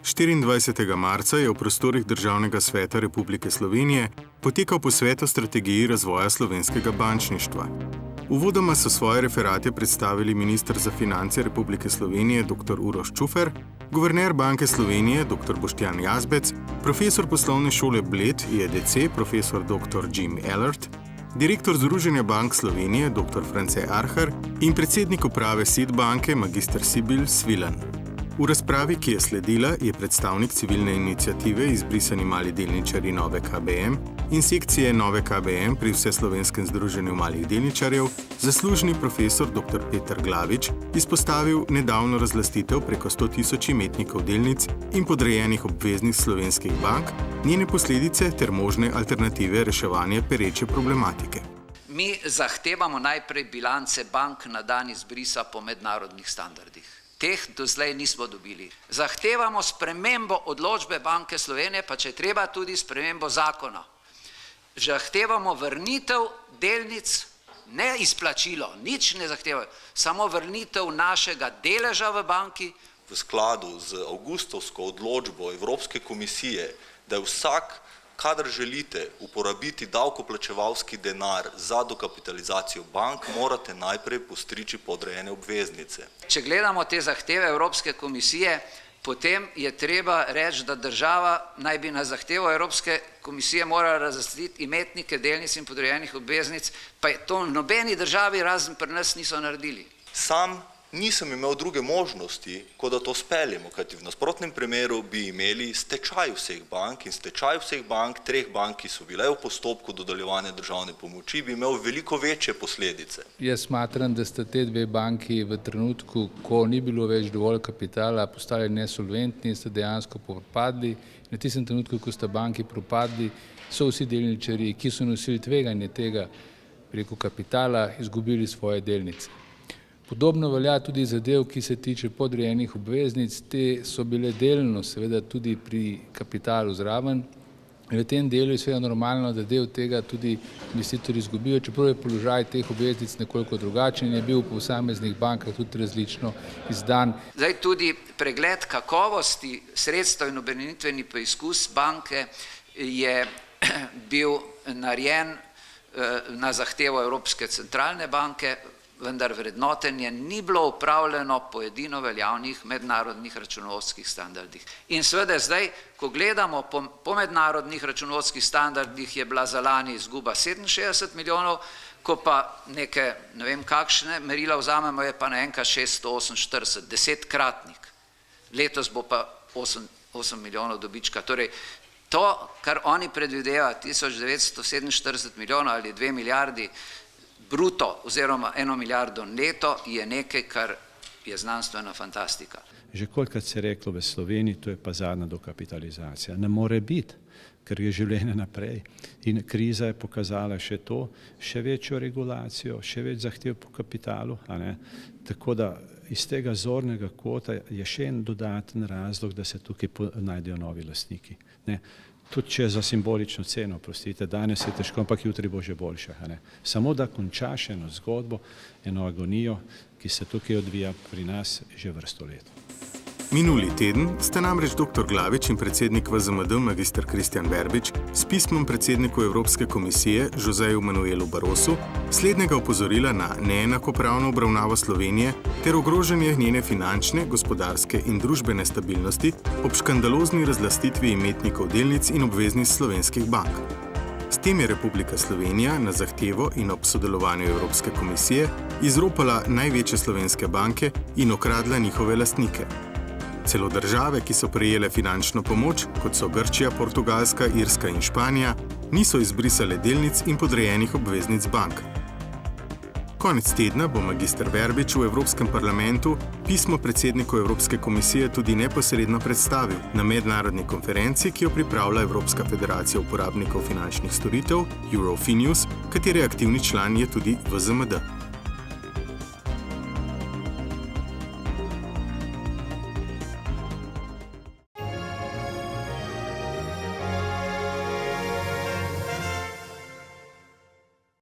24. marca je v prostorih Državnega sveta Republike Slovenije potekal posvet o strategiji razvoja slovenskega bančništva. Uvodoma so svoje referate predstavili minister za finance Republike Slovenije dr. Uroš Čufer, guverner Banke Slovenije dr. Boštjan Jazbec, profesor poslovne šole Bled IEDC profesor dr. Jim Allard, direktor Združenja bank Slovenije dr. France Arhar in predsednik uprave SID banke magister Sibyl Svilan. V razpravi, ki je sledila, je predstavnik civilne iniciative Izbrisani mali delničarji Nove KBM in sekcije Nove KBM pri Vseslovenskem združenju malih delničarjev, zaslužni profesor dr. Peter Glavič, izpostavil nedavno razlastitev preko 100.000 imetnikov delnic in podrejenih obveznic slovenskih bank, njene posledice ter možne alternative reševanja pereče problematike. Mi zahtevamo najprej bilance bank na dan izbrisa po mednarodnih standardih. Teh doslej nismo dobili. Zahtevamo spremembo odločbe Banke Slovenije, pa če treba tudi spremembo zakona. Zahtevamo vrnitev delnic, ne izplačilo, nič ne zahtevajo, samo vrnitev našega deleža v banki. V skladu z avgustovsko odločbo Evropske komisije, da je vsak, kadar želite uporabiti davkoplačevalski denar za dokapitalizacijo bank, morate najprej postriči podrejene obveznice. Če gledamo te zahteve Evropske komisije, potem je treba reči, da država naj bi na zahtevo Evropske komisije morala razlastiti imetnike delnic in podrejenih obveznic, pa je to nobeni državi razen pri nas niso naredili. Sam nisem imel druge možnosti, kot da to speljemo, kajti v nasprotnem primeru bi imeli stečaj vseh bank in stečaj vseh bank, treh bank, ki so bile v postopku dodeljevanja državne pomoči, bi imel veliko večje posledice. Jaz smatram, da sta te dve banki v trenutku, ko ni bilo več dovolj kapitala, postali nesolventni, sta dejansko propadli. Na tistem trenutku, ko sta banki propadli, so vsi delničarji, ki so nosili tveganje tega preko kapitala, izgubili svoje delnice. Podobno velja tudi zadev, ki se tiče podrejenih obveznic, te so bile delno seveda tudi pri kapitalu zraven. V tem delu je seveda normalno, da del tega tudi investitorji izgubijo, čeprav je položaj teh obveznic nekoliko drugačen in je bil po posameznih bankah tudi različno izdan. Zdaj tudi pregled kakovosti sredstev in obremenitveni preizkus banke je bil narejen na zahtevo Evropske centralne banke, vendar vrednotenje ni bilo upravljeno po edino veljavnih mednarodnih računovodskih standardih. In seveda zdaj, ko gledamo po mednarodnih računovodskih standardih, je bila za lani izguba 67 milijonov, ko pa neke, ne vem kakšne merila vzamemo, je pa naenkrat 648, 10-kratnik. Letos bo pa 8 milijonov dobička. Torej, to, kar oni predvidevajo, 1947 milijonov ali 2 milijardi bruto oziroma 1 milijardo neto, je nekaj, kar je znanstvena fantastika. Že kolikrat se je reklo v Sloveniji, to je pa zadnja dokapitalizacija. Ne more biti, ker je življenje naprej. In kriza je pokazala še to, še večjo regulacijo, še več zahtev po kapitalu. Tako da iz tega zornega kota je še en dodaten razlog, da se tukaj najdejo novi lastniki. Tudi če za simbolično ceno, prostite, danes je težko, ampak jutri bo že boljše. Samo da končaš eno zgodbo, eno agonijo, ki se tukaj odvija pri nas že vrsto let. Minuli teden sta namreč dr. Glavič in predsednik VZMD magister Kristjan Verbič s pismom predsedniku Evropske komisije Joseju Manuelu Barrosu slednjega opozorila na neenakopravno obravnavo Slovenije ter ogrožanje njene finančne, gospodarske in družbene stabilnosti ob škandalozni razlastitvi imetnikov delnic in obveznic slovenskih bank. S tem je Republika Slovenija na zahtevo in ob sodelovanju Evropske komisije izropala največje slovenske banke in okradla njihove lastnike. Celo države, ki so prejele finančno pomoč, kot so Grčija, Portugalska, Irska in Španija, niso izbrisale delnic in podrejenih obveznic bank. Konec tedna bo magister Verbič v Evropskem parlamentu pismo predsedniku Evropske komisije tudi neposredno predstavil na mednarodni konferenci, ki jo pripravlja Evropska federacija uporabnikov finančnih storitev Eurofinius, katere aktivni član je tudi VZMD.